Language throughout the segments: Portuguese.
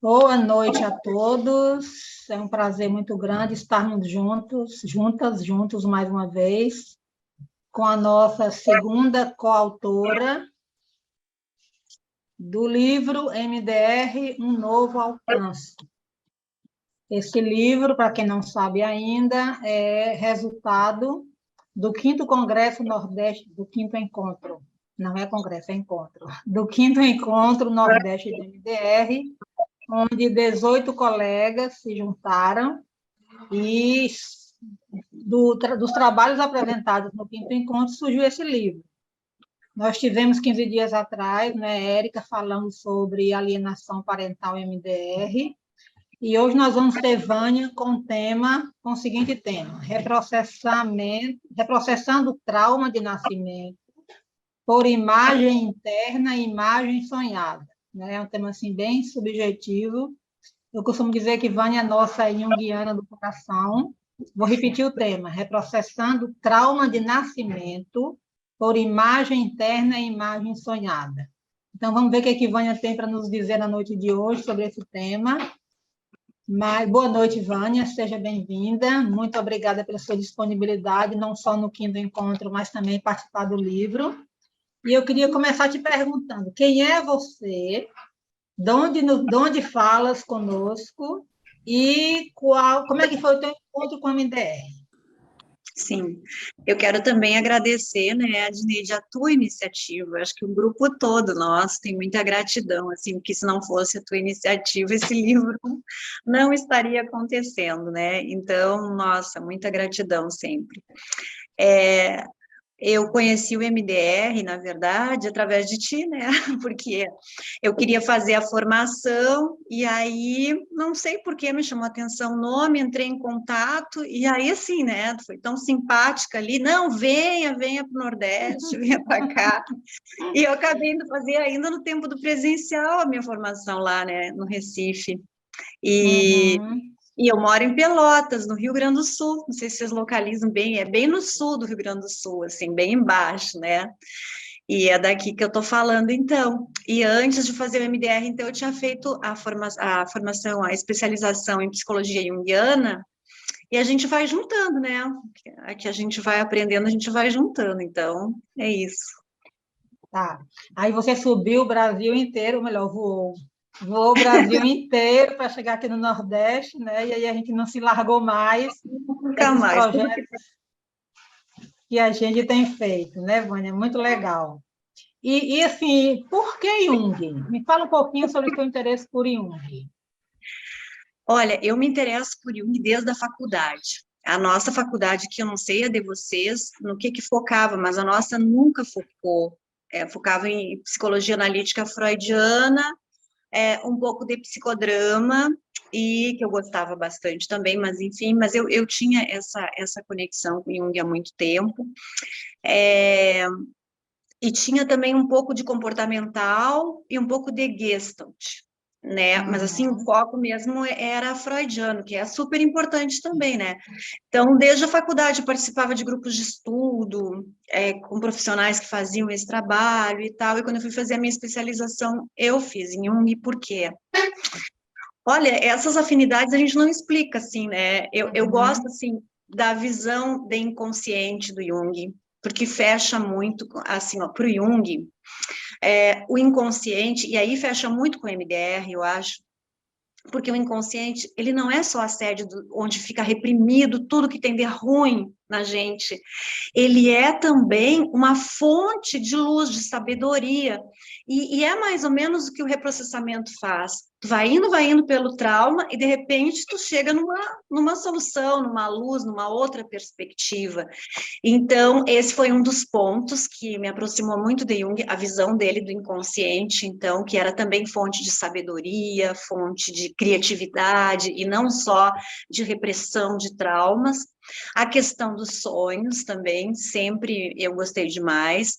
Boa noite a todos. É um prazer muito grande estarmos juntos mais uma vez, com a nossa segunda coautora do livro MDR, Um Novo Alcance. Esse livro, para quem não sabe ainda, é resultado do 5º Congresso Nordeste, do 5º Encontro, não é congresso, é encontro, do 5º Encontro Nordeste do MDR, onde 18 colegas se juntaram e dos trabalhos apresentados no 5º Encontro surgiu esse livro. Nós tivemos 15 dias atrás, né, Érica, falando sobre alienação parental MDR, e hoje nós vamos ter Vânia com o seguinte tema: reprocessando trauma de nascimento por imagem interna e imagem sonhada. É um tema assim, bem subjetivo. Eu costumo dizer que Vânia é nossa junguiana do coração. Vou repetir o tema: reprocessando trauma de nascimento por imagem interna e imagem sonhada. Então, vamos ver o que Vânia tem para nos dizer na noite de hoje sobre esse tema. Boa noite, Vânia, seja bem-vinda. Muito obrigada pela sua disponibilidade, não só no 5º Encontro, mas também participar do livro. E eu queria começar te perguntando: quem é você? De onde falas conosco e como é que foi o teu encontro com a MDR? Sim, eu quero também agradecer, né, Adneide, a tua iniciativa. Acho que o grupo todo nosso tem muita gratidão, assim, porque se não fosse a tua iniciativa, esse livro não estaria acontecendo, né? Então, nossa, muita gratidão sempre. Eu conheci o MDR, na verdade, através de ti, né? Porque eu queria fazer a formação e aí, não sei por que me chamou a atenção o nome, entrei em contato e aí, assim, né? Foi tão simpática ali, não, venha para o Nordeste, venha para cá. E eu acabei indo fazer ainda no tempo do presencial a minha formação lá, né? No Recife. E Uhum. E eu moro em Pelotas, no Rio Grande do Sul. Não sei se vocês localizam bem, é bem no sul do Rio Grande do Sul, assim, bem embaixo, né? E é daqui que eu tô falando, então. E antes de fazer o MDR, então, eu tinha feito a formação, a especialização em psicologia junguiana, e a gente vai juntando, né? Aqui a gente vai aprendendo, a gente vai juntando. Então, é isso. Tá. Aí você subiu o Brasil inteiro, ou melhor, voou o Brasil inteiro para chegar aqui no Nordeste, né? E aí a gente não se largou mais Nunca desses mais. projetos que a gente tem feito, né, Vânia? Muito legal. Assim, por que Jung? Me fala um pouquinho sobre o seu interesse por Jung. Olha, eu me interesso por Jung desde a faculdade. A nossa faculdade, que eu não sei a de vocês, no que focava, mas a nossa nunca focou. Focava em psicologia analítica freudiana, um pouco de psicodrama, e que eu gostava bastante também, mas enfim, mas eu tinha essa conexão com Jung há muito tempo. É, e tinha também um pouco de comportamental e um pouco de Gestalt, né? Mas assim, o Uhum. foco mesmo era freudiano, que é super importante também, né? Então, desde a faculdade, eu participava de grupos de estudo, com profissionais que faziam esse trabalho e tal, e quando eu fui fazer a minha especialização, eu fiz em Jung, por quê? Olha, essas afinidades a gente não explica, assim, né? Eu gosto, Uhum. assim, da visão de inconsciente do Jung, porque fecha muito, assim, para o Jung, o inconsciente, e aí fecha muito com o MDR, eu acho, porque o inconsciente, ele não é só a sede onde fica reprimido tudo que tem de ruim na gente, ele é também uma fonte de luz, de sabedoria, e é mais ou menos o que o reprocessamento faz. Tu vai indo pelo trauma e, de repente, tu chega numa solução, numa luz, numa outra perspectiva. Então, esse foi um dos pontos que me aproximou muito de Jung, a visão dele do inconsciente, então, que era também fonte de sabedoria, fonte de criatividade, e não só de repressão de traumas. A questão dos sonhos também, sempre eu gostei demais.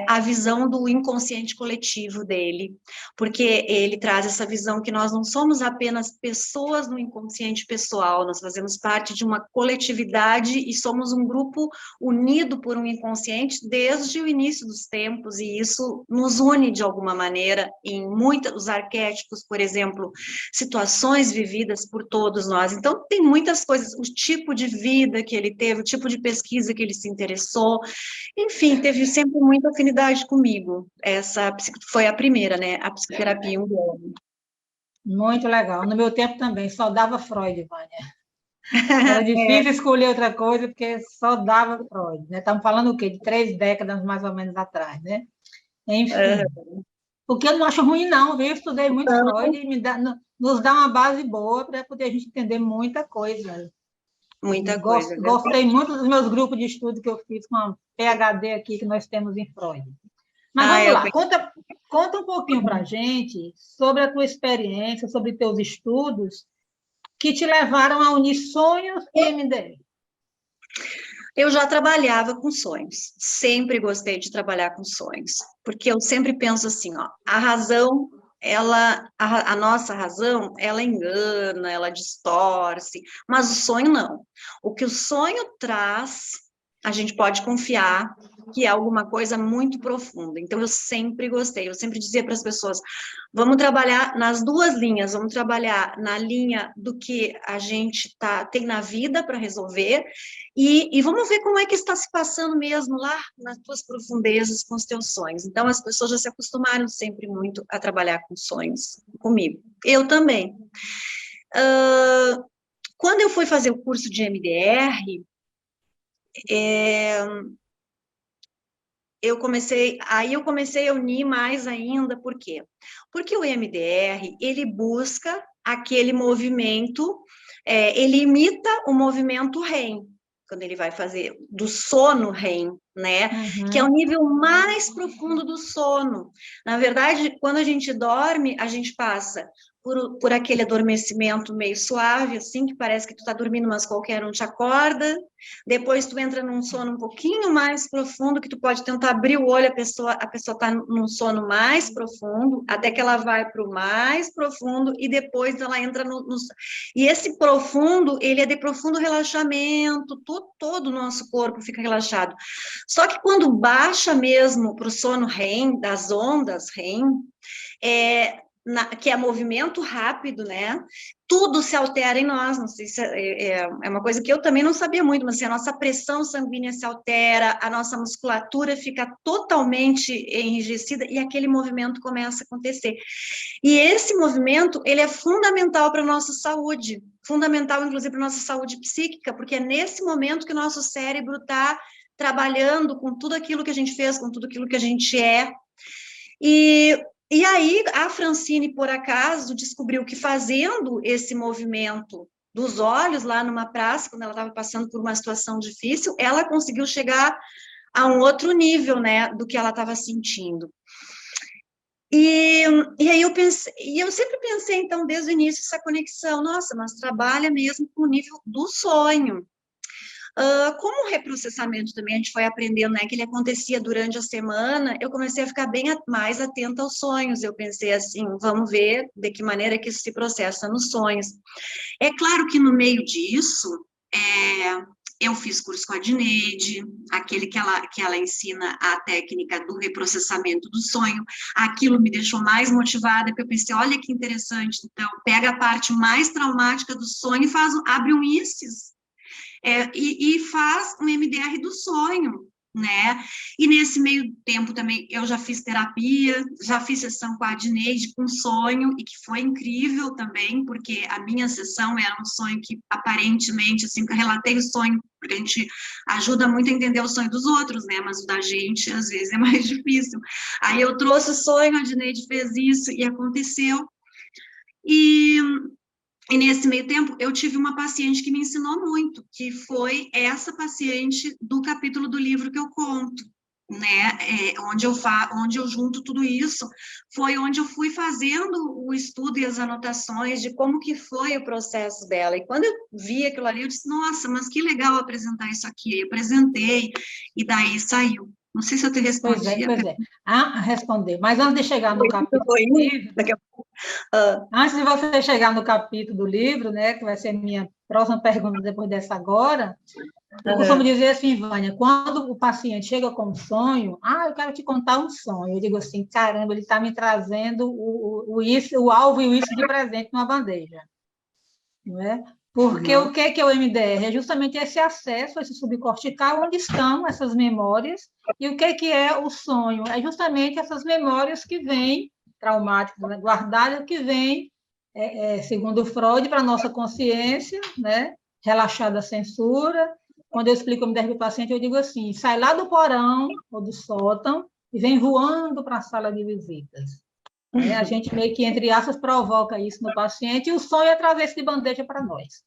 a visão do inconsciente coletivo dele, porque ele traz essa visão que nós não somos apenas pessoas no inconsciente pessoal, nós fazemos parte de uma coletividade e somos um grupo unido por um inconsciente desde o início dos tempos, e isso nos une de alguma maneira em muitos arquétipos, por exemplo, situações vividas por todos nós. Então, tem muitas coisas, o tipo de vida que ele teve, o tipo de pesquisa que ele se interessou, enfim, teve sempre muita afinidade comigo. Essa foi a primeira, né? A psicoterapia junguiana. Muito legal. No meu tempo também, só dava Freud, Vânia. Era É, difícil escolher outra coisa, porque só dava Freud, né? Estamos falando o quê? De 3 décadas, mais ou menos, atrás, né? Enfim. Porque eu não acho ruim, não, viu? Eu estudei muito Freud e nos dá uma base boa para poder a gente entender muita coisa. E muita coisa, viu? gostei muito dos meus grupos de estudo que eu fiz com a PhD aqui que nós temos em Freud. Mas Ah, vamos eu lá, conta um pouquinho para a gente sobre a tua experiência, sobre teus estudos que te levaram a unir sonhos e MDR. Eu já trabalhava com sonhos, sempre gostei de trabalhar com sonhos, porque eu sempre penso assim, ó, a razão, a nossa razão, ela engana, ela distorce, mas o sonho não. O que o sonho traz, a gente pode confiar que é alguma coisa muito profunda. Então, eu sempre gostei, eu sempre dizia para as pessoas, vamos trabalhar nas duas linhas, vamos trabalhar na linha do que a gente tem na vida para resolver, e vamos ver como é que está se passando mesmo lá nas tuas profundezas com os teus sonhos. Então, as pessoas já se acostumaram sempre muito a trabalhar com sonhos comigo. Eu também. Quando eu fui fazer o curso de MDR, eu comecei a unir mais ainda, por quê? Porque o MDR, ele busca aquele movimento, ele imita o movimento REM, quando ele vai fazer do sono REM, né? Que é o nível mais profundo do sono. Na verdade, quando a gente dorme, a gente passa por aquele adormecimento meio suave, assim, que parece que tu tá dormindo, mas qualquer um te acorda. Depois tu entra num sono um pouquinho mais profundo, que tu pode tentar abrir o olho, a pessoa tá num sono mais profundo, até que ela vai para o mais profundo, e depois ela entra E esse profundo, ele é de profundo relaxamento, todo o nosso corpo fica relaxado. Só que quando baixa mesmo para o sono REM, das ondas REM, que é movimento rápido, né? Tudo se altera em nós, não sei se é uma coisa que eu também não sabia muito, mas assim, a nossa pressão sanguínea se altera, a nossa musculatura fica totalmente enrijecida e aquele movimento começa a acontecer. E esse movimento, ele é fundamental para a nossa saúde, fundamental, inclusive, para a nossa saúde psíquica, porque é nesse momento que o nosso cérebro está trabalhando com tudo aquilo que a gente fez, com tudo aquilo que a gente é. E aí, a Francine, por acaso, descobriu que fazendo esse movimento dos olhos lá numa praça, quando ela estava passando por uma situação difícil, ela conseguiu chegar a um outro nível, né, do que ela estava sentindo. E aí eu sempre pensei, então, desde o início, essa conexão, nossa, mas trabalha mesmo com o nível do sonho. Como o reprocessamento também a gente foi aprendendo, né, que ele acontecia durante a semana, eu comecei a ficar mais atenta aos sonhos. Eu pensei assim, vamos ver de que maneira que isso se processa nos sonhos. É claro que no meio disso, eu fiz curso com a Dineide, aquele que ela ensina a técnica do reprocessamento do sonho. Aquilo me deixou mais motivada, porque eu pensei, olha que interessante, então, pega a parte mais traumática do sonho e abre um ICES, e faz um MDR do sonho, né? E nesse meio tempo também eu já fiz terapia, já fiz sessão com a Adneide com sonho, e que foi incrível também, porque a minha sessão era um sonho que aparentemente, assim, que eu relatei o sonho, porque a gente ajuda muito a entender o sonho dos outros, né? Mas o da gente, às vezes, é mais difícil. Aí eu trouxe o sonho, a Adneide fez isso e aconteceu. E nesse meio tempo, eu tive uma paciente que me ensinou muito, que foi essa paciente do capítulo do livro que eu conto, né? Onde eu junto tudo isso, foi onde eu fui fazendo o estudo e as anotações de como que foi o processo dela. E quando eu vi aquilo ali, eu disse, nossa, mas que legal apresentar isso aqui. Eu apresentei, e daí saiu. Não sei se eu te Pois é, respondi. pois é. Ah, respondeu. Mas antes de chegar no Eu capítulo tô do indo, livro, daqui a pouco. Ah, antes de você chegar no capítulo do livro, né, que vai ser a minha próxima pergunta depois dessa agora, eu costumo dizer assim, Vânia, quando o paciente chega com um sonho, eu quero te contar um sonho. Eu digo assim, caramba, ele está me trazendo o alvo e o isso de presente numa bandeja, não é? Porque o que é o MDR? É justamente esse acesso a esse subcortical, onde estão essas memórias, e o que é o sonho? É justamente essas memórias que vêm, traumáticas, né, guardadas, que vêm, segundo Freud, para a nossa consciência, né? Relaxada a censura. Quando eu explico o MDR para o paciente, eu digo assim, sai lá do porão ou do sótão e vem voando para a sala de visitas. A gente meio que, entre aspas, provoca isso no paciente e o sonho é travessa de bandeja para nós.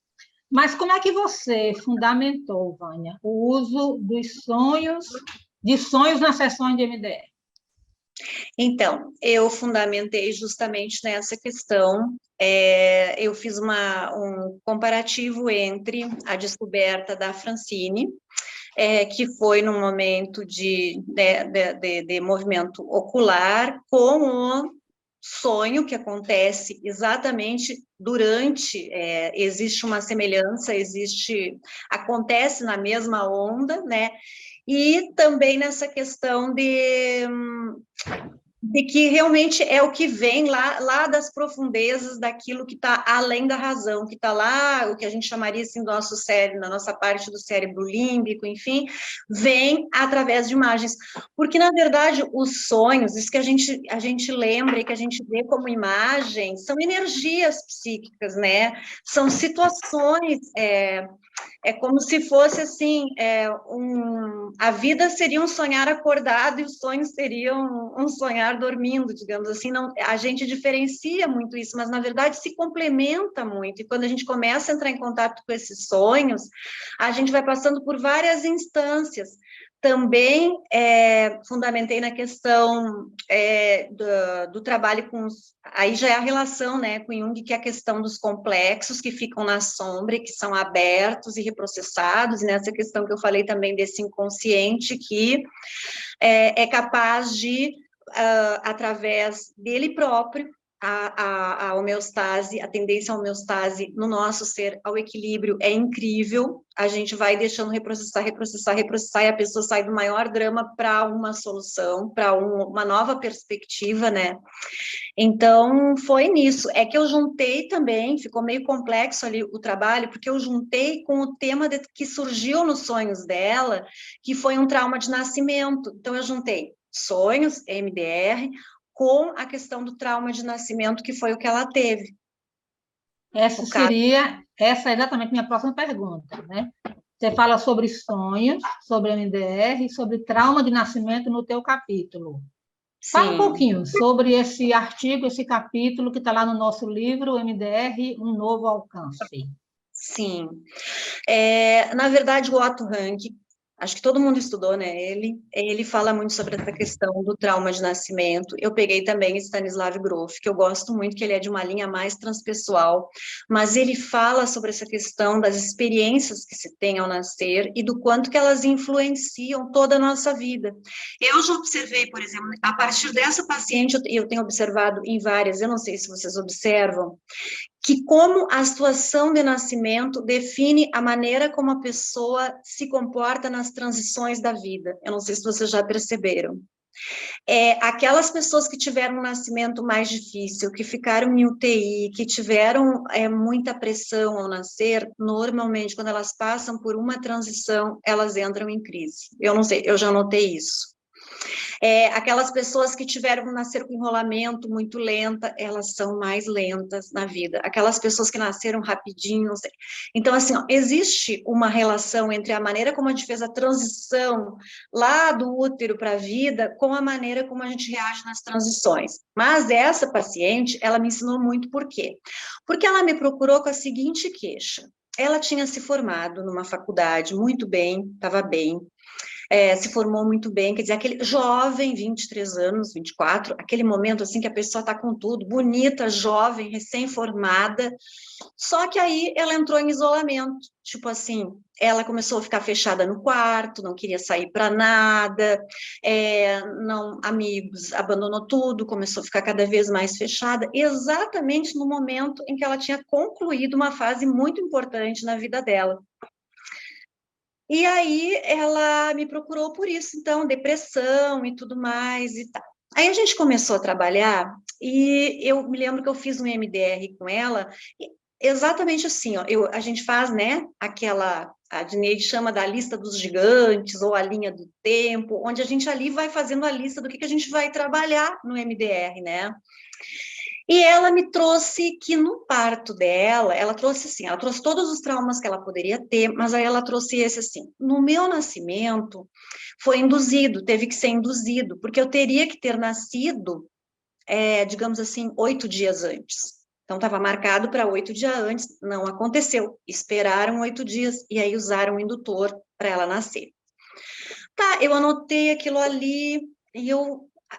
Mas como é que você fundamentou, Vânia, o uso de sonhos nas sessões de MDR? Então, eu fundamentei justamente nessa questão. Eu fiz um comparativo entre a descoberta da Francine, que foi num momento de movimento ocular, com o sonho que acontece exatamente durante, existe uma semelhança, acontece na mesma onda, né? E também nessa questão de que realmente é o que vem lá das profundezas daquilo que está além da razão, que está lá, o que a gente chamaria assim do nosso cérebro, na nossa parte do cérebro límbico, enfim, vem através de imagens. Porque, na verdade, os sonhos, isso que a gente lembra e que a gente vê como imagem, são energias psíquicas, né? São situações, é como se fosse assim, a vida seria um sonhar acordado e os sonhos seriam um sonhar dormindo, digamos assim. Não, a gente diferencia muito isso, mas na verdade se complementa muito. E quando a gente começa a entrar em contato com esses sonhos, a gente vai passando por várias instâncias. Também fundamentei na questão do trabalho com aí já é a relação, né, com Jung, que é a questão dos complexos que ficam na sombra, que são abertos e reprocessados, e nessa questão que eu falei também desse inconsciente que é capaz de, através dele próprio, a homeostase, a tendência à homeostase no nosso ser, ao equilíbrio, é incrível. A gente vai deixando reprocessar, e a pessoa sai do maior drama para uma solução, para uma nova perspectiva, né? Então, foi nisso. É que eu juntei também, ficou meio complexo ali o trabalho, porque eu juntei com o tema que surgiu nos sonhos dela, que foi um trauma de nascimento. Então, eu juntei sonhos, MDR, com a questão do trauma de nascimento, que foi o que ela teve. Essa é exatamente a minha próxima pergunta, né? Você fala sobre sonhos, sobre MDR, sobre trauma de nascimento no teu capítulo. Fala um Sim. pouquinho sobre esse artigo, esse capítulo que está lá no nosso livro, MDR, Um Novo Alcance. Sim. Na verdade, o Otto Rank, acho que todo mundo estudou, né? Ele fala muito sobre essa questão do trauma de nascimento. Eu peguei também Stanislav Grof, que eu gosto muito, que ele é de uma linha mais transpessoal, mas ele fala sobre essa questão das experiências que se tem ao nascer e do quanto que elas influenciam toda a nossa vida. Eu já observei, por exemplo, a partir dessa paciente, eu tenho observado em várias, eu não sei se vocês observam, que como a situação de nascimento define a maneira como a pessoa se comporta nas transições da vida. Eu não sei se vocês já perceberam. Aquelas pessoas que tiveram um nascimento mais difícil, que ficaram em UTI, que tiveram muita pressão ao nascer, normalmente, quando elas passam por uma transição, elas entram em crise. Eu não sei, eu já notei isso. Aquelas pessoas que tiveram um nascer com enrolamento muito lenta, elas são mais lentas na vida. Aquelas pessoas que nasceram rapidinho, não sei. Então, assim, existe uma relação entre a maneira como a gente fez a transição lá do útero para a vida com a maneira como a gente reage nas transições. Mas essa paciente, ela me ensinou muito por quê? Porque ela me procurou com a seguinte queixa. Ela tinha se formado numa faculdade muito bem, estava bem, se formou muito bem, quer dizer, aquele jovem, 23 anos, 24, aquele momento assim que a pessoa está com tudo, bonita, jovem, recém-formada, só que aí ela entrou em isolamento, tipo assim, ela começou a ficar fechada no quarto, não queria sair para nada, não, amigos, abandonou tudo, começou a ficar cada vez mais fechada, exatamente no momento em que ela tinha concluído uma fase muito importante na vida dela. E aí ela me procurou por isso, então, depressão e tudo mais e tal. Aí a gente começou a trabalhar e eu me lembro que eu fiz um MDR com ela, exatamente assim, ó, a gente faz, né, a Dineide chama da lista dos gigantes ou a linha do tempo, onde a gente ali vai fazendo a lista do que a gente vai trabalhar no MDR, né? E ela me trouxe que no parto dela, ela trouxe assim, ela trouxe todos os traumas que ela poderia ter, mas aí ela trouxe esse assim, no meu nascimento foi induzido, teve que ser induzido, porque eu teria que ter nascido, digamos assim, 8 dias antes. Então estava marcado para 8 dias antes, não aconteceu, esperaram 8 dias e aí usaram o indutor para ela nascer. Tá, eu anotei aquilo ali e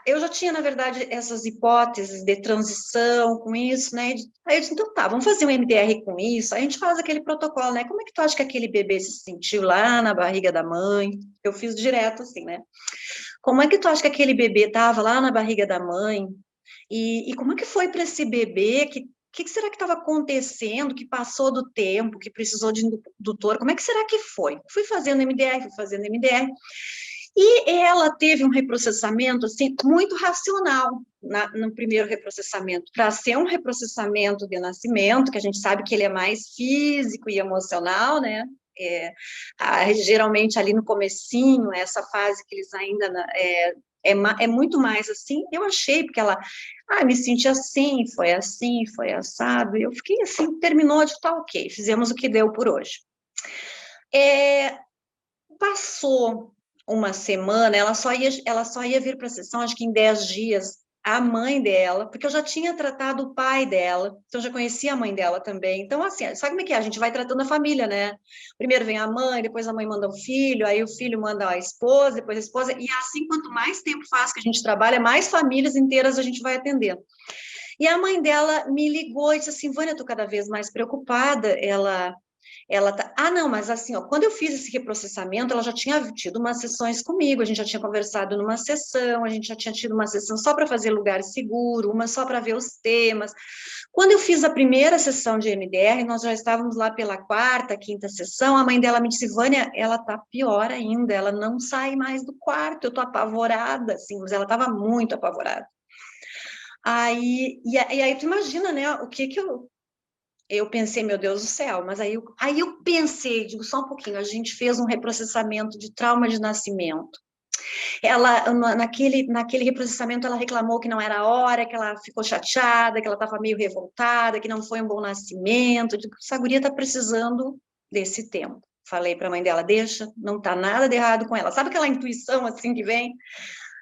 eu já tinha, na verdade, essas hipóteses de transição com isso, né? Aí eu disse, então tá, vamos fazer um MDR com isso. Aí a gente faz aquele protocolo, né? Como é que tu acha que aquele bebê se sentiu lá na barriga da mãe? Eu fiz direto assim, né? Como é que tu acha que aquele bebê estava lá na barriga da mãe? E como é que foi para esse bebê? Que será que estava acontecendo? Que passou do tempo, que precisou de indutor? Como é que será que foi? Fui fazendo MDR, fui fazendo MDR. E ela teve um reprocessamento, assim, muito racional no primeiro reprocessamento. Para ser um reprocessamento de nascimento, que a gente sabe que ele é mais físico e emocional, né? Geralmente ali no comecinho, essa fase que eles ainda é muito mais assim, eu achei, porque ela, me senti assim, foi assado, e eu fiquei assim, terminou de tá ok, fizemos o que deu por hoje. Passou uma semana, ela só ia vir para a sessão, acho que em 10 dias, a mãe dela, porque eu já tinha tratado o pai dela, então eu já conhecia a mãe dela também. Então, assim, sabe como é que é? A gente vai tratando a família, né? Primeiro vem a mãe, depois a mãe manda o filho, aí o filho manda a esposa, depois a esposa, e assim, quanto mais tempo faz que a gente trabalha, mais famílias inteiras a gente vai atendendo. E a mãe dela me ligou e disse assim, Vânia, eu tô cada vez mais preocupada, ela tá... não, mas assim, ó, quando eu fiz esse reprocessamento, ela já tinha tido umas sessões comigo, a gente já tinha conversado numa sessão, a gente já tinha tido uma sessão só para fazer lugar seguro, uma só para ver os temas. Quando eu fiz a primeira sessão de MDR, nós já estávamos lá pela quarta, quinta sessão, a mãe dela me disse, Vânia, ela tá pior ainda, ela não sai mais do quarto, eu tô apavorada, assim, mas ela estava muito apavorada. E aí tu imagina, né, o que eu pensei, meu Deus do céu, mas aí eu pensei, digo só um pouquinho, a gente fez um reprocessamento de trauma de nascimento. Ela, naquele reprocessamento, ela reclamou que não era a hora, que ela ficou chateada, que ela estava meio revoltada, que não foi um bom nascimento. Eu digo, essa guria está precisando desse tempo. Falei para a mãe dela, deixa, não está nada de errado com ela. Sabe aquela intuição assim que vem?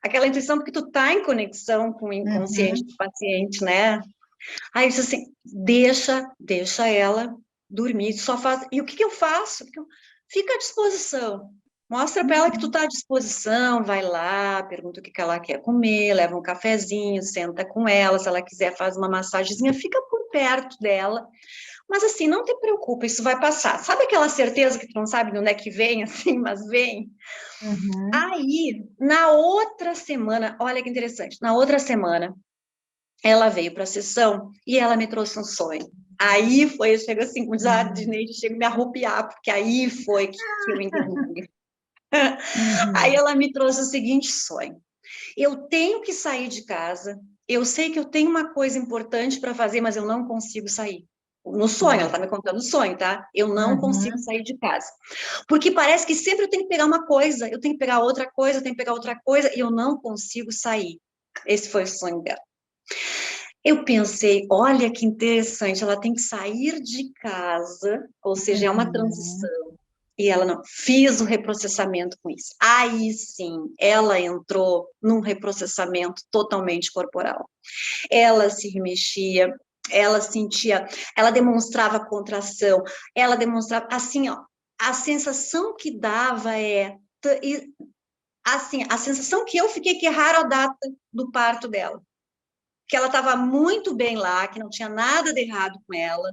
Aquela intuição porque tu tá em conexão com o inconsciente do paciente, né? Aí eu disse assim, deixa ela dormir, só faz... E o que eu faço? Fica à disposição. Mostra para ela que tu tá à disposição, vai lá, pergunta o que ela quer comer, leva um cafezinho, senta com ela, se ela quiser faz uma massagenzinha, fica por perto dela. Mas assim, não te preocupa, isso vai passar. Sabe aquela certeza que tu não sabe de onde é que vem, assim, mas vem? Aí, na outra semana, olha que interessante, na outra semana, ela veio para a sessão e ela me trouxe um sonho. Aí foi, chega assim, com desarme de Neide, chega a me arrupiar, porque aí foi que eu entendi. Aí ela me trouxe o seguinte sonho. Eu tenho que sair de casa, eu sei que eu tenho uma coisa importante para fazer, mas eu não consigo sair. No sonho, ela está me contando o sonho, tá? Eu não consigo sair de casa. Porque parece que sempre eu tenho que pegar uma coisa, eu tenho que pegar outra coisa, eu tenho que pegar outra coisa, e eu não consigo sair. Esse foi o sonho dela. Eu pensei, olha que interessante, ela tem que sair de casa, ou seja, é uma transição. E ela não, fiz o reprocessamento com isso. Aí sim, ela entrou num reprocessamento totalmente corporal. Ela se remexia, ela sentia, ela demonstrava contração, ela demonstrava, assim, ó, a sensação que dava assim, a sensação que eu fiquei que erraram a data do parto dela. Que ela estava muito bem lá, que não tinha nada de errado com ela,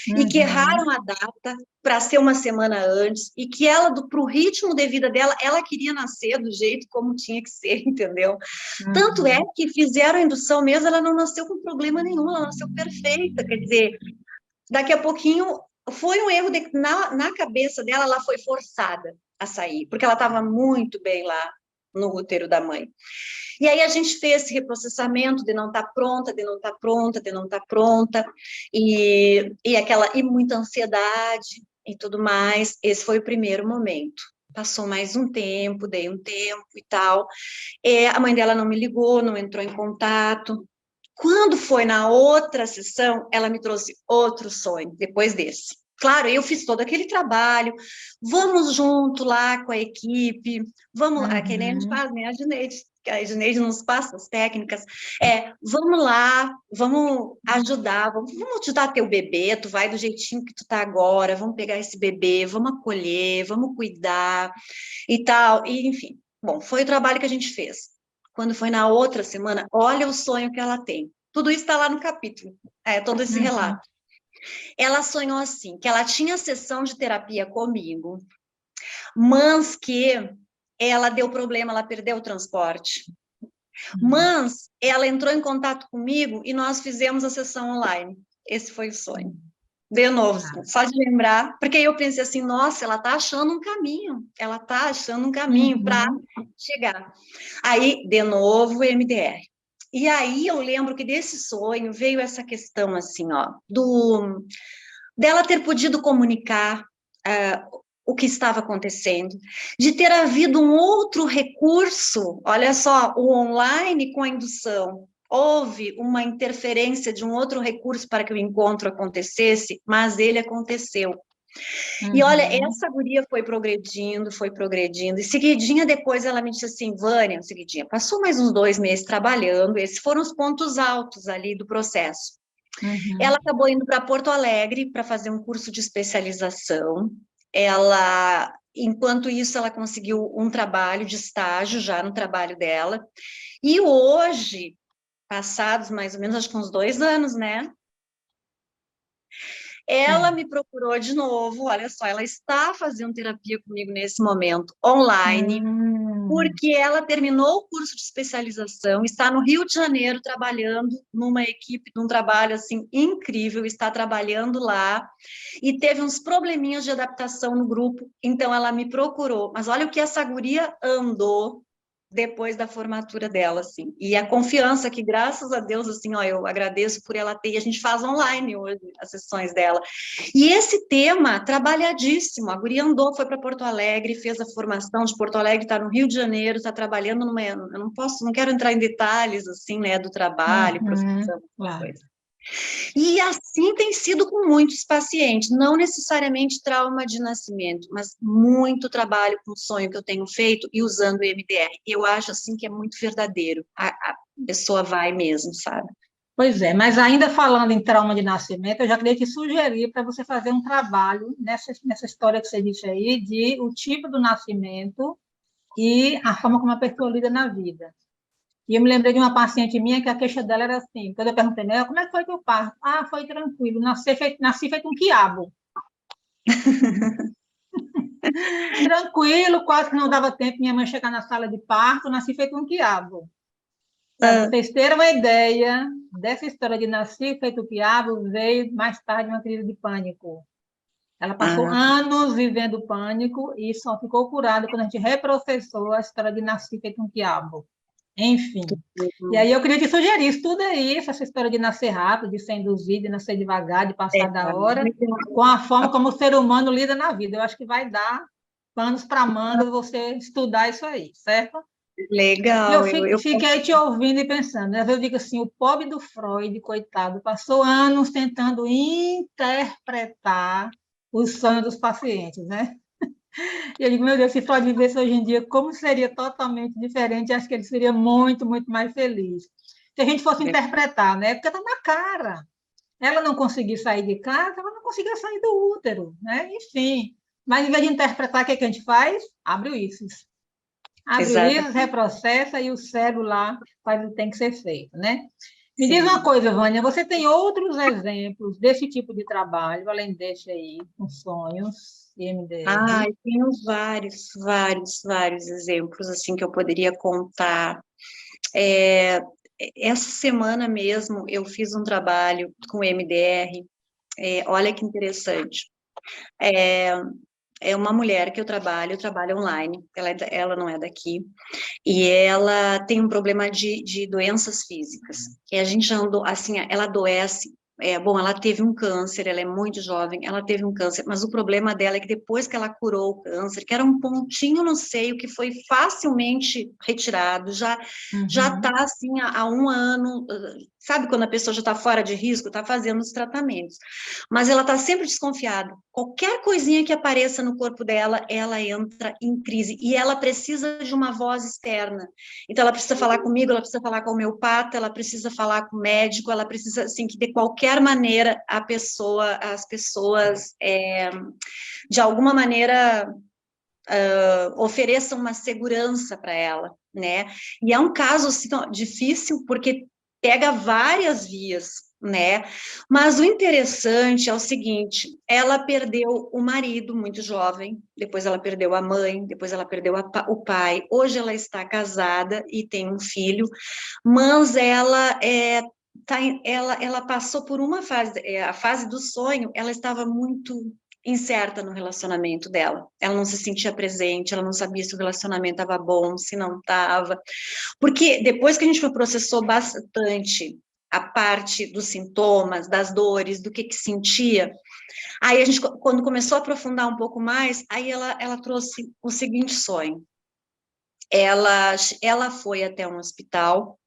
e que erraram a data para ser uma semana antes, e que ela, para o ritmo de vida dela, ela queria nascer do jeito como tinha que ser, entendeu? Tanto é que fizeram a indução mesmo, ela não nasceu com problema nenhum, ela nasceu perfeita, quer dizer, daqui a pouquinho foi um erro na cabeça dela, ela foi forçada a sair, porque ela estava muito bem lá no útero da mãe. E aí a gente fez esse reprocessamento de não estar pronta, de não estar pronta, de não estar pronta, e muita ansiedade e tudo mais. Esse foi o primeiro momento. Passou mais um tempo, dei um tempo e tal. A mãe dela não me ligou, não entrou em contato. Quando foi na outra sessão, ela me trouxe outro sonho, depois desse. Claro, eu fiz todo aquele trabalho, vamos junto lá com a equipe, vamos, que nem a gente faz, né, a Gineide, que a Gineide nos passa as técnicas, vamos lá, vamos ajudar, vamos ajudar teu bebê, tu vai do jeitinho que tu tá agora, vamos pegar esse bebê, vamos acolher, vamos cuidar e tal, e enfim. Bom, foi o trabalho que a gente fez. Quando foi na outra semana, olha o sonho que ela tem. Tudo isso está lá no capítulo, todo esse relato. Ela sonhou assim, que ela tinha sessão de terapia comigo, mas que ela deu problema, ela perdeu o transporte. Mas ela entrou em contato comigo e nós fizemos a sessão online. Esse foi o sonho. De novo, só de lembrar, porque eu pensei assim, nossa, ela está achando um caminho, ela está achando um caminho para chegar. Aí, de novo, o MDR. E aí eu lembro que desse sonho veio essa questão assim, ó, dela ter podido comunicar o que estava acontecendo, de ter havido um outro recurso, olha só, o online com a indução. Houve uma interferência de um outro recurso para que o encontro acontecesse, mas ele aconteceu. E olha, essa guria foi progredindo, e seguidinha depois ela me disse assim, Vânia, seguidinha, passou mais uns 2 meses trabalhando, esses foram os pontos altos ali do processo. Ela acabou indo para Porto Alegre para fazer um curso de especialização, enquanto isso, ela conseguiu um trabalho de estágio já no trabalho dela, e hoje, passados mais ou menos, acho que uns 2 anos, né? Ela me procurou de novo, olha só, ela está fazendo terapia comigo nesse momento, online, porque ela terminou o curso de especialização, está no Rio de Janeiro trabalhando numa equipe, num trabalho, assim, incrível, está trabalhando lá, e teve uns probleminhas de adaptação no grupo, então ela me procurou, mas olha o que essa guria andou depois da formatura dela, assim, e a confiança que, graças a Deus, assim, ó, eu agradeço por ela ter, e a gente faz online hoje as sessões dela, e esse tema, trabalhadíssimo, a guria andou, foi para Porto Alegre, fez a formação de Porto Alegre, está no Rio de Janeiro, está trabalhando eu não quero entrar em detalhes, assim, né, do trabalho, profissão, coisa. E assim tem sido com muitos pacientes, não necessariamente trauma de nascimento, mas muito trabalho com o sonho que eu tenho feito e usando o MDR. Eu acho, assim, que é muito verdadeiro, a pessoa vai mesmo, sabe? Pois é, mas ainda falando em trauma de nascimento, eu já queria te sugerir para você fazer um trabalho nessa história que você disse aí, de o tipo do nascimento e a forma como a pessoa lida na vida. E eu me lembrei de uma paciente minha que a queixa dela era assim, quando eu perguntei, né, como é que foi teu parto? Ah, foi tranquilo, nasci feito um quiabo. Tranquilo, quase que não dava tempo minha mãe chegar na sala de parto, nasci feito um quiabo. Para vocês terem uma ideia dessa história de nascer feito quiabo, veio mais tarde uma crise de pânico. Ela passou anos vivendo pânico e só ficou curada quando a gente reprocessou a história de nascer feito um quiabo. Enfim. E aí eu queria te sugerir, estuda isso, essa história de nascer rápido, de ser induzido, de nascer devagar, de passar da hora, com a forma como o ser humano lida na vida. Eu acho que vai dar panos para manga você estudar isso aí, certo? Legal. Eu fiquei te ouvindo e pensando, né? Eu digo assim, o pobre do Freud, coitado, passou anos tentando interpretar os sonhos dos pacientes, né? E eu digo, meu Deus, se Freud vivesse hoje em dia, como seria totalmente diferente? Acho que ele seria muito, muito mais feliz. Se a gente fosse interpretar, né? Porque está na cara. Ela não conseguiu sair de casa, ela não conseguiu sair do útero, né? Enfim. Mas, em vez de interpretar, o que, é que a gente faz? Abre o ícis. Abre o reprocessa e o cérebro lá faz o que tem que ser feito, né? Me diz uma coisa, Vânia, você tem outros exemplos desse tipo de trabalho, além desse aí, com sonhos e MDR? Eu tenho vários exemplos, assim, que eu poderia contar. Essa semana mesmo, eu fiz um trabalho com MDR, olha que interessante. É uma mulher que eu trabalho online, ela não é daqui, e ela tem um problema de doenças físicas. E a gente andou, assim, ela adoece. Bom, ela teve um câncer, ela é muito jovem, ela teve um câncer, mas o problema dela é que depois que ela curou o câncer, que era um pontinho no seio que foi facilmente retirado, já está assim há um ano, sabe quando a pessoa já está fora de risco, está fazendo os tratamentos, mas ela está sempre desconfiada. Qualquer coisinha que apareça no corpo dela, ela entra em crise, e ela precisa de uma voz externa. Então, ela precisa falar comigo, ela precisa falar com o homeopata, ela precisa falar com o médico, ela precisa, assim, que de qualquer maneira as pessoas, de alguma maneira, ofereçam uma segurança para ela, né? E é um caso, assim, difícil, porque pega várias vias, né? Mas o interessante é o seguinte, ela perdeu o marido muito jovem, depois ela perdeu a mãe, depois ela perdeu o pai, hoje ela está casada e tem um filho, mas ela passou por uma fase, a fase do sonho, ela estava muito incerta no relacionamento dela, ela não se sentia presente, ela não sabia se o relacionamento estava bom, se não estava, porque depois que a gente processou bastante a parte dos sintomas, das dores, do que sentia, aí a gente, quando começou a aprofundar um pouco mais, aí ela trouxe o seguinte sonho. Ela foi até um hospital.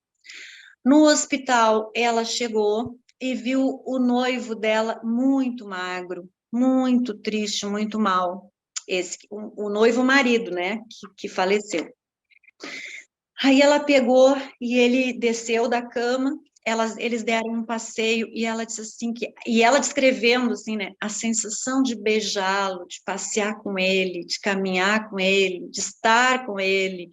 No hospital, ela chegou e viu o noivo dela muito magro, muito triste, muito mal. O noivo marido, né, que faleceu. Aí ela pegou e ele desceu da cama, eles deram um passeio e ela disse assim e ela descrevendo assim, né, a sensação de beijá-lo, de passear com ele, de caminhar com ele, de estar com ele,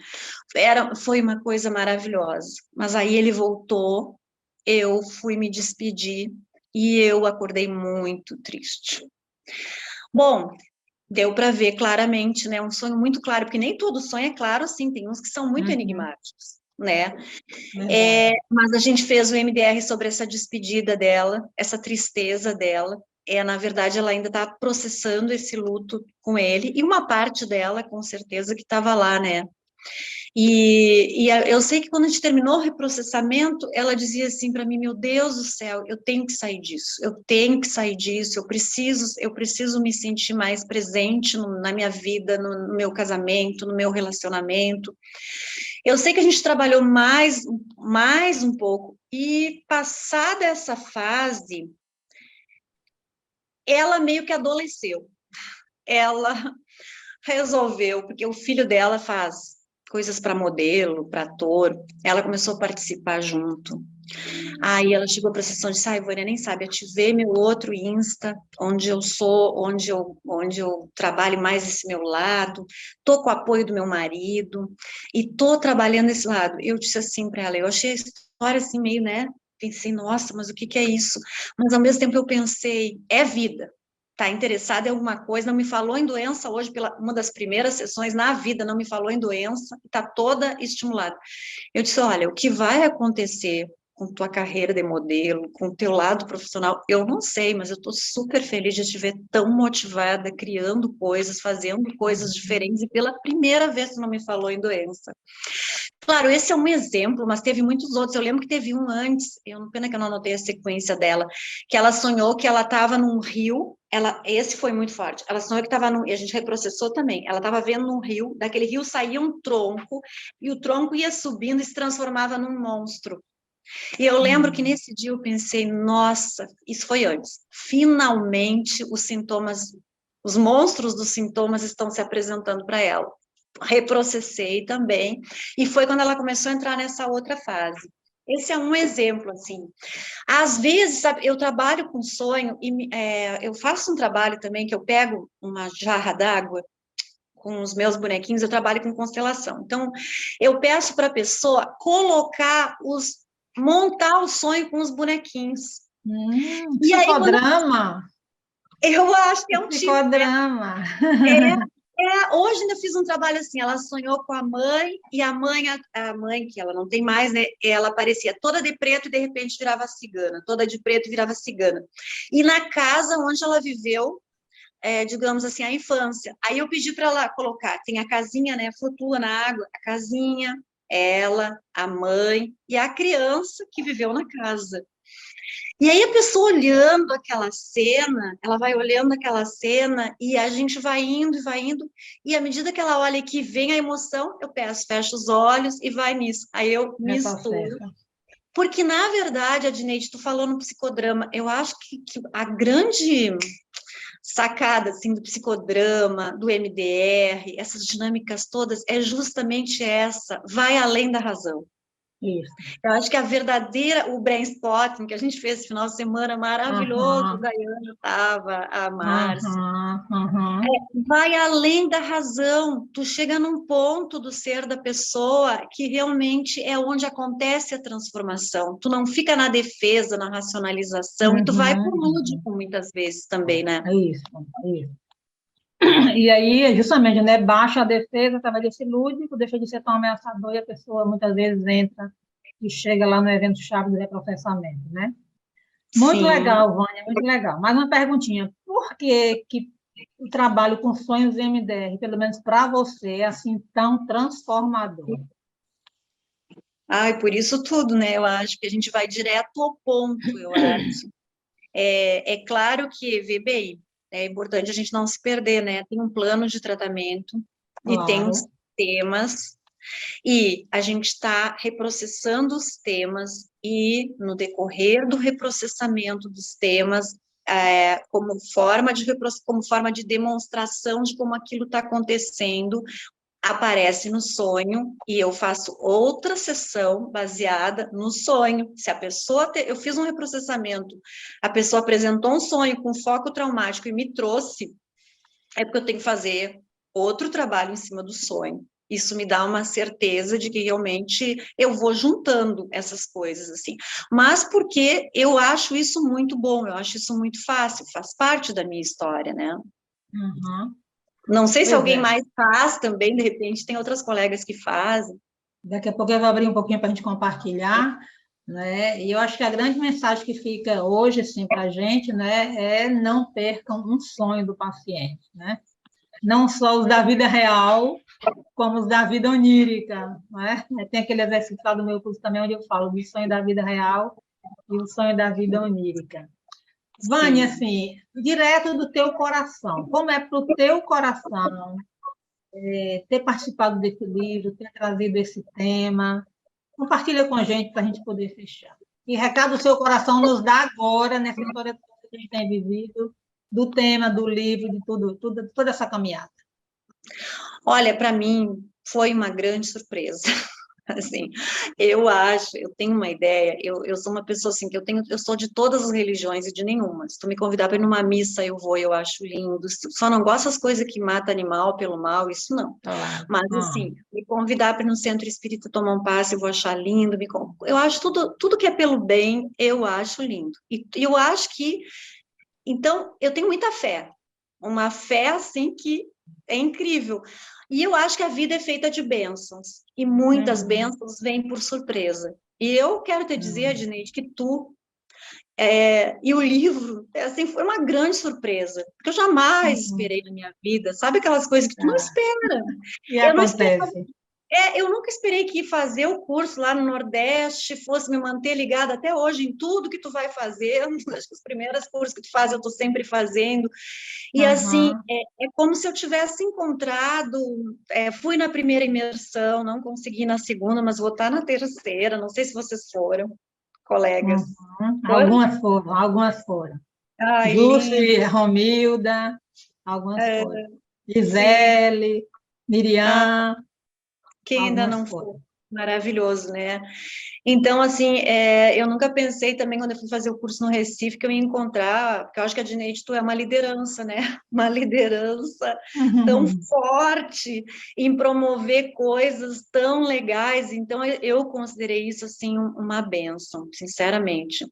foi uma coisa maravilhosa. Mas aí ele voltou, eu fui me despedir e eu acordei muito triste. Bom, deu para ver claramente, né? Um sonho muito claro, porque nem todo sonho é claro, assim, tem uns que são muito enigmáticos, né? Mas a gente fez o MDR sobre essa despedida dela, essa tristeza dela. Na verdade, ela ainda está processando esse luto com ele, e uma parte dela, com certeza, que estava lá, né? E eu sei que quando a gente terminou o reprocessamento, ela dizia assim para mim, meu Deus do céu, eu tenho que sair disso, eu preciso me sentir mais presente na minha vida, no meu casamento, no meu relacionamento. Eu sei que a gente trabalhou mais um pouco, e passada essa fase, ela meio que adoeceu. Ela resolveu, porque o filho dela faz coisas para modelo, para ator, ela começou a participar junto. Aí ela chegou para a sessão de Vânia, nem sabe, ativei meu outro Insta, onde eu trabalho mais esse meu lado, tô com o apoio do meu marido, e tô trabalhando esse lado. Eu disse assim para ela, eu achei a história assim meio, né, pensei, nossa, mas o que é isso? Mas ao mesmo tempo eu pensei, é vida. Está interessada em alguma coisa, não me falou em doença hoje, pela uma das primeiras sessões na vida, não me falou em doença, está toda estimulada. Eu disse, olha, o que vai acontecer com tua carreira de modelo, com o teu lado profissional, eu não sei, mas eu estou super feliz de te ver tão motivada, criando coisas, fazendo coisas diferentes, e pela primeira vez tu não me falou em doença. Claro, esse é um exemplo, mas teve muitos outros. Eu lembro que teve um antes, pena que eu não anotei a sequência dela, que ela sonhou que ela estava num rio, esse foi muito forte, ela sonhou que estava e a gente reprocessou também, ela estava vendo num rio, daquele rio saía um tronco, e o tronco ia subindo e se transformava num monstro. E eu lembro que nesse dia eu pensei, nossa, isso foi antes, finalmente os monstros dos sintomas estão se apresentando para ela. Reprocessei também, e foi quando ela começou a entrar nessa outra fase. Esse é um exemplo, assim. Às vezes, sabe, eu trabalho com sonho, e eu faço um trabalho também, que eu pego uma jarra d'água, com os meus bonequinhos, eu trabalho com constelação. Então, eu peço para a pessoa montar o sonho com os bonequinhos. E aí, Psicodrama? Eu acho que é um tipo, né? Psicodrama. Hoje ainda fiz um trabalho assim, ela sonhou com a mãe, e a mãe, que ela não tem mais, né? Ela aparecia toda de preto e de repente virava cigana, toda de preto e virava cigana. E na casa onde ela viveu, digamos assim, a infância. Aí eu pedi para ela colocar, tem a casinha, né? Flutua na água, a casinha, ela, a mãe e a criança que viveu na casa. E aí a pessoa olhando aquela cena, ela vai olhando aquela cena e a gente vai indo, e à medida que ela olha que vem a emoção, eu peço, fecha os olhos e vai nisso. Aí eu misturo. Porque, na verdade, Adneide, tu falou no psicodrama, eu acho que a grande sacada assim, do psicodrama, do MDR, essas dinâmicas todas, é justamente essa, vai além da razão. Isso. Eu acho que o brainstorming que a gente fez esse final de semana maravilhoso, o Daiane estava, a Márcia, vai além da razão, tu chega num ponto do ser da pessoa que realmente é onde acontece a transformação, tu não fica na defesa, na racionalização, e tu vai pro lúdico muitas vezes também, né? É isso. E aí, justamente, né, baixa a defesa através desse lúdico, deixa de ser tão ameaçador e a pessoa muitas vezes entra e chega lá no evento-chave do reprocessamento, né? Muito Sim. legal, Vânia, muito legal. Mais uma perguntinha. Por que o trabalho com sonhos MDR, pelo menos para você, é assim tão transformador? Ai, por isso tudo, né? Eu acho que a gente vai direto ao ponto, eu acho. É claro que, VBI, é importante a gente não se perder, né? Tem um plano de tratamento e tem os temas, e a gente está reprocessando os temas, e no decorrer do reprocessamento dos temas, como forma de demonstração de como aquilo está acontecendo, aparece no sonho e eu faço outra sessão baseada no sonho. Se a pessoa eu fiz um reprocessamento, a pessoa apresentou um sonho com foco traumático e me trouxe, é porque eu tenho que fazer outro trabalho em cima do sonho. Isso me dá uma certeza de que realmente eu vou juntando essas coisas, assim. Mas porque eu acho isso muito bom, eu acho isso muito fácil, faz parte da minha história, né? Não sei se alguém mais faz também, de repente tem outras colegas que fazem. Daqui a pouco eu vou abrir um pouquinho para a gente compartilhar, né? E eu acho que a grande mensagem que fica hoje, assim, para a gente, né, é não percam um sonho do paciente, né? Não só os da vida real, como os da vida onírica, né? Tem aquele exercício lá do meu curso também, onde eu falo do sonho da vida real e o sonho da vida onírica. Vânia, assim, direto do teu coração, como é para o teu coração ter participado desse livro, ter trazido esse tema? Compartilha com a gente para a gente poder fechar. Que recado o seu coração nos dá agora, nessa história que a gente tem vivido, do tema, do livro, de tudo, toda essa caminhada? Olha, para mim, foi uma grande surpresa. Assim, eu tenho uma ideia, eu sou uma pessoa assim, eu sou de todas as religiões e de nenhuma. Se tu me convidar para ir numa missa, eu vou, eu acho lindo. Só não gosto das coisas que matam animal pelo mal, isso não. Mas, assim, me convidar para ir no centro espírita tomar um passe, eu vou achar lindo. Eu acho tudo que é pelo bem, eu acho lindo. E eu acho que, então, eu tenho muita fé. Uma fé, assim, que é incrível. E eu acho que a vida é feita de bênçãos, e muitas bênçãos vêm por surpresa. E eu quero te dizer, Adneide, que e o livro, assim, foi uma grande surpresa, porque eu jamais esperei na minha vida, sabe aquelas coisas que tu não espera? E acontece. Eu nunca esperei que fazer o curso lá no Nordeste fosse me manter ligada até hoje em tudo que tu vai fazendo. Acho que os primeiros cursos que tu faz eu estou sempre fazendo. E assim, é como se eu tivesse encontrado, fui na primeira imersão, não consegui na segunda, mas vou estar na terceira, não sei se vocês foram, colegas. Algumas foram. Ai, Dulce, Romilda, algumas foram. Gisele, Miriam. Quem ainda não foi? Maravilhoso, né? Então, assim, eu nunca pensei também, quando eu fui fazer o curso no Recife, que eu ia encontrar, porque eu acho que a Dineide, tu é uma liderança, né? Uma liderança tão forte em promover coisas tão legais, então eu considerei isso, assim, uma bênção, sinceramente.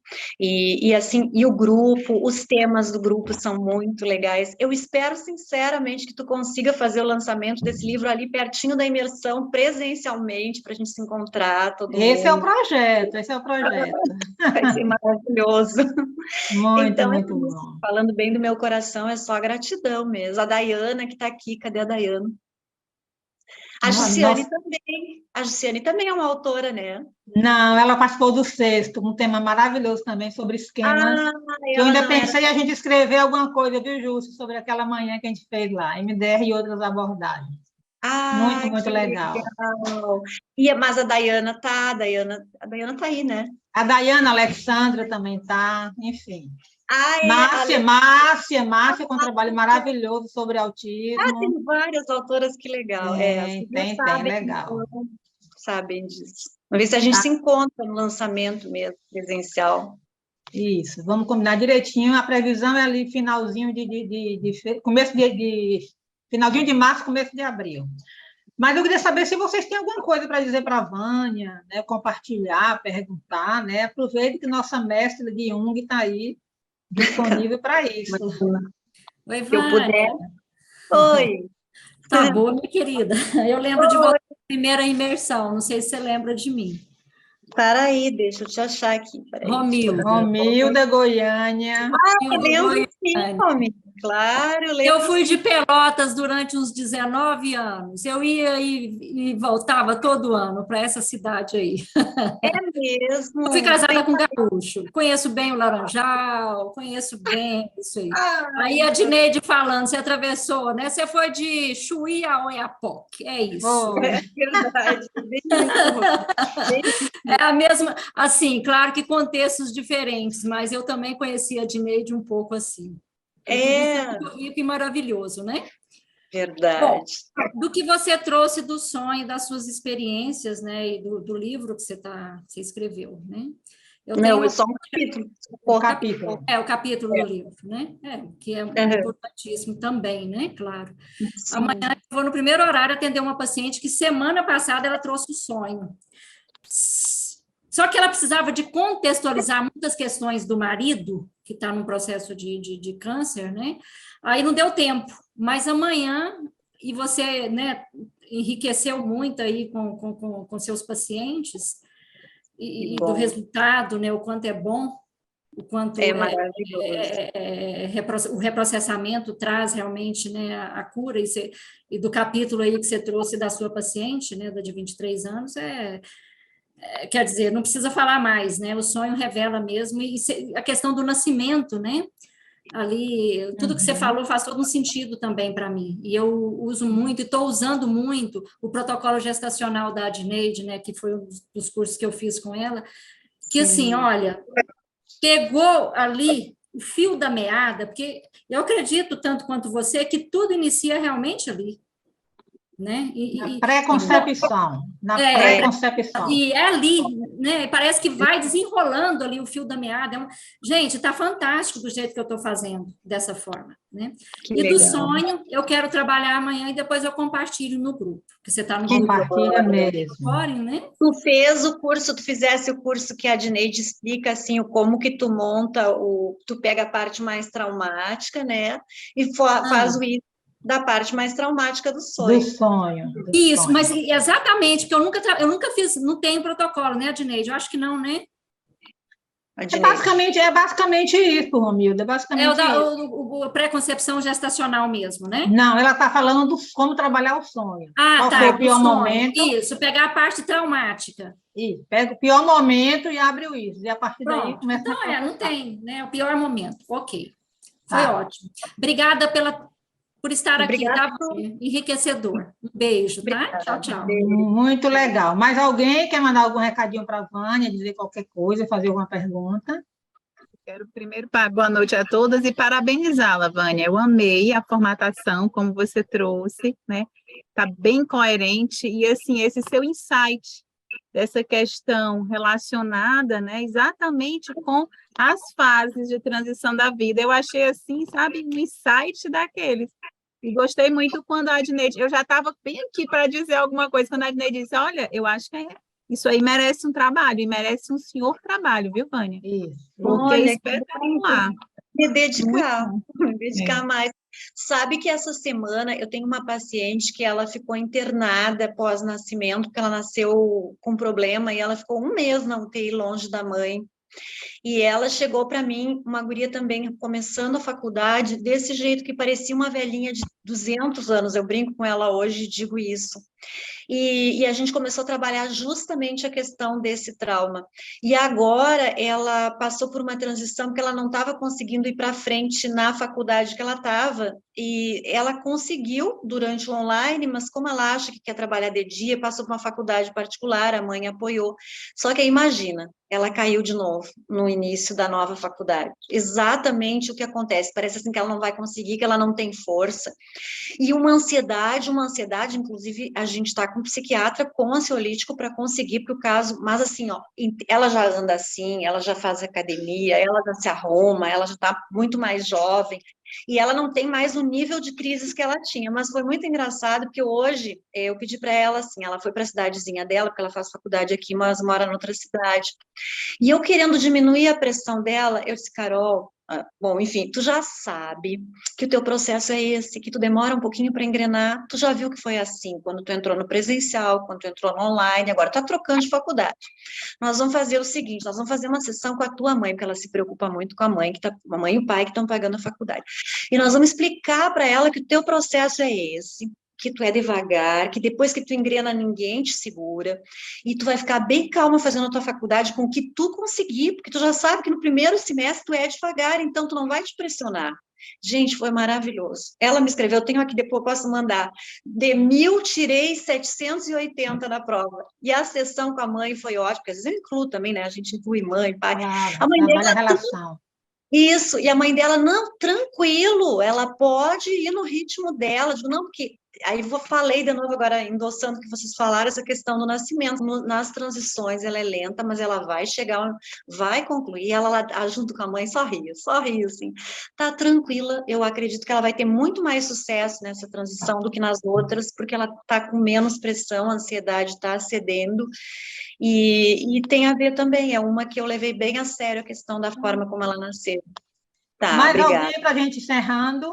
Assim, e o grupo, os temas do grupo são muito legais. Eu espero, sinceramente, que tu consiga fazer o lançamento desse livro ali pertinho da imersão, presencialmente, para a gente se encontrar, todo Esse é o mundo. projeto, esse é o projeto. Vai ser maravilhoso. Muito, Então, é muito isso. bom. Falando bem do meu coração, é só gratidão mesmo. A Dayana que está aqui, cadê a Dayana? A Jussiane Nossa, também. A Jussiane também é uma autora, né? não, ela participou do sexto, um tema maravilhoso também sobre esquemas, Ah, que eu ela ainda não era. pensei em a gente escrever alguma coisa, viu, Júcio, sobre aquela manhã que a gente fez lá, MDR e outras abordagens. Muito, Ah, muito que legal. legal. Mas a Dayana tá, a Dayana tá aí, né? A Dayana Alexandra também está, enfim. Ah, Márcia, com um trabalho maravilhoso sobre autismo. tem várias autoras, que legal. As meninas Tem, sabem, legal. então, sabem disso. Vamos ver se a gente se encontra no lançamento mesmo, presencial. Isso, vamos combinar direitinho. A previsão é ali finalzinho começo finalzinho de março, começo de abril. Mas eu queria saber se vocês têm alguma coisa para dizer para a Vânia, né, compartilhar, perguntar, né? Aproveite que nossa mestra de Jung está aí disponível para isso. Oi, Se eu puder. Vânia. Oi. Tá boa, minha querida. Eu lembro de você Oi. na primeira imersão, não sei se você lembra de mim. Para aí, deixa eu te achar aqui. Peraí, deixa eu botar. Romilda. Romilda Goiânia. Eu Romilda lembro sim, Goiânia. homem. Claro, eu Eu lembro fui de sim. Pelotas durante uns 19 anos. Eu ia e voltava todo ano para essa cidade aí. É Eu fui mesmo. Tu casada tem. com gaúcho. Conheço bem o Laranjal, conheço bem isso aí. Aí a Ah, Dineide falando, você atravessou, né? Você foi de Chuí a Oiapoque. É isso. Foi. é verdade. Bem isso, Rô. Bem É isso. a mesma, assim, claro que contextos diferentes, mas eu também conheci a Dineide um pouco assim. E tudo isso é É muito rico e maravilhoso, né? Bom, verdade. do que você trouxe do sonho, das suas experiências, né, e do livro que você escreveu, né? Eu tenho Não, é uma, só um capítulo. O capítulo. o capítulo do livro, né? Que é Uhum. importantíssimo também, né? Claro. Amanhã Sim. eu vou no primeiro horário atender uma paciente que semana passada ela trouxe o sonho. Só que ela precisava de contextualizar muitas questões do marido, que está num processo de câncer, né? Aí não deu tempo, mas amanhã, e você, né, enriqueceu muito aí com seus pacientes, Que e do bom. resultado, né, o quanto é bom, o quanto É maravilhoso. o reprocessamento traz realmente, né, a cura, e do capítulo aí que você trouxe da sua paciente, né, da de 23 anos, quer dizer, não precisa falar mais, né? O sonho revela mesmo, e a questão do nascimento, né? Ali, tudo que você falou faz todo um sentido também para mim. E eu uso muito, e estou usando muito o protocolo gestacional da Adneide, né? Que foi um dos cursos que eu fiz com ela, que assim, Sim. olha, pegou ali o fio da meada, porque eu acredito tanto quanto você que tudo inicia realmente ali, né? Na pré-concepção. Na É, pré-concepção. E é ali, né? Parece que vai desenrolando ali o fio da meada. Gente, está fantástico do jeito que eu estou fazendo, dessa forma, né? que E do legal. sonho, eu quero trabalhar amanhã e depois eu compartilho no grupo, porque você está no grupo Compartilha mesmo. Fórum, né? Tu fez o curso, tu fizesse o curso que a Dineide explica, assim, o como que tu monta, tu pega a parte mais traumática, né, e faz o isso da parte mais traumática do Do sonho. sonho. Do Isso, mas sonho. exatamente, porque eu nunca fiz, não tem protocolo, né, Adneide? Eu acho que não, né? A É Dineide. basicamente, é basicamente isso, Romilda, é É basicamente isso. o pré-concepção gestacional mesmo, né? Não, ela está falando como trabalhar o sonho. Ah, Qual foi tá, o do pior sonho. momento? Isso, pegar a parte traumática. E pega o pior momento e abre o isso. E a partir daí Pronto. começa a Então, não reprocessar. tem, né? O pior momento. Ok. Foi Tá. ótimo. Obrigada por estar aqui, Obrigada. tá? Enriquecedor. Um beijo, tá? Tchau, Obrigada. tchau. Muito legal. Mais alguém quer mandar algum recadinho para a Vânia, dizer qualquer coisa, fazer alguma pergunta? Quero primeiro boa noite a todas e parabenizá-la, Vânia. Eu amei a formatação, como você trouxe, né? Tá bem coerente e assim esse seu insight dessa questão relacionada, né, exatamente com as fases de transição da vida. Eu achei assim, sabe, um insight daqueles. E gostei muito quando a Adneide, eu já estava bem aqui para dizer alguma coisa, quando a Adneide disse, olha, eu acho que isso aí merece um trabalho, e merece um senhor trabalho, viu, Vânia? Isso. Porque é Olha, espetacular. me dedicar, Muito me dedicar mais. Sabe que essa semana eu tenho uma paciente que ela ficou internada pós-nascimento, porque ela nasceu com problema e ela ficou um mês na UTI longe da mãe. E ela chegou para mim, uma guria também começando a faculdade, desse jeito que parecia uma velhinha de 200 anos. Eu brinco com ela hoje e digo isso. E a gente começou a trabalhar justamente a questão desse trauma. E agora ela passou por uma transição porque ela não estava conseguindo ir para frente na faculdade que ela estava, e ela conseguiu durante o online, mas como ela acha que quer trabalhar de dia, passou por uma faculdade particular, a mãe apoiou. Só que aí, imagina, ela caiu de novo no início da nova faculdade. Exatamente o que acontece, parece assim que ela não vai conseguir, que ela não tem força. E uma ansiedade, inclusive, a gente está com um psiquiatra com ansiolítico para conseguir, porque o caso, mas assim, ó, ela já anda assim, ela já faz academia, ela já se arruma, ela já está muito mais jovem, e ela não tem mais o nível de crises que ela tinha, mas foi muito engraçado, porque hoje eu pedi para ela, assim, ela foi para a cidadezinha dela, porque ela faz faculdade aqui, mas mora em outra cidade, e eu querendo diminuir a pressão dela, eu disse, Carol, bom, enfim, tu já sabe que o teu processo é esse, que tu demora um pouquinho para engrenar, tu já viu que foi assim, quando tu entrou no presencial, quando tu entrou no online, agora tu tá trocando de faculdade. Nós vamos fazer o seguinte, nós vamos fazer uma sessão com a tua mãe, porque ela se preocupa muito com a mãe, a mãe e o pai que estão pagando a faculdade. E nós vamos explicar para ela que o teu processo é esse, que tu é devagar, que depois que tu engrena, ninguém te segura, e tu vai ficar bem calma fazendo a tua faculdade com o que tu conseguir, porque tu já sabe que no primeiro semestre tu é devagar, então tu não vai te pressionar. Gente, foi maravilhoso. Ela me escreveu, eu tenho aqui, depois posso mandar, de 1.000 tirei 780 na prova, e a sessão com a mãe foi ótima, porque às vezes eu incluo também, né, a gente inclui mãe, pai, Claro, a mãe trabalha a dela relação. isso, e a mãe dela, não, tranquilo, ela pode ir no ritmo dela, digo, não, porque, aí falei de novo agora, endossando o que vocês falaram, essa questão do nascimento, nas transições, ela é lenta, mas ela vai chegar, vai concluir, ela lá, junto com a mãe, só ri, assim, tá tranquila, eu acredito que ela vai ter muito mais sucesso nessa transição do que nas outras, porque ela tá com menos pressão, a ansiedade tá cedendo, e tem a ver também, é uma que eu levei bem a sério a questão da forma como ela nasceu. Tá, Mais obrigada. alguém para a gente encerrando?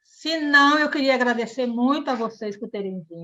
Se não, eu queria agradecer muito a vocês por terem vindo.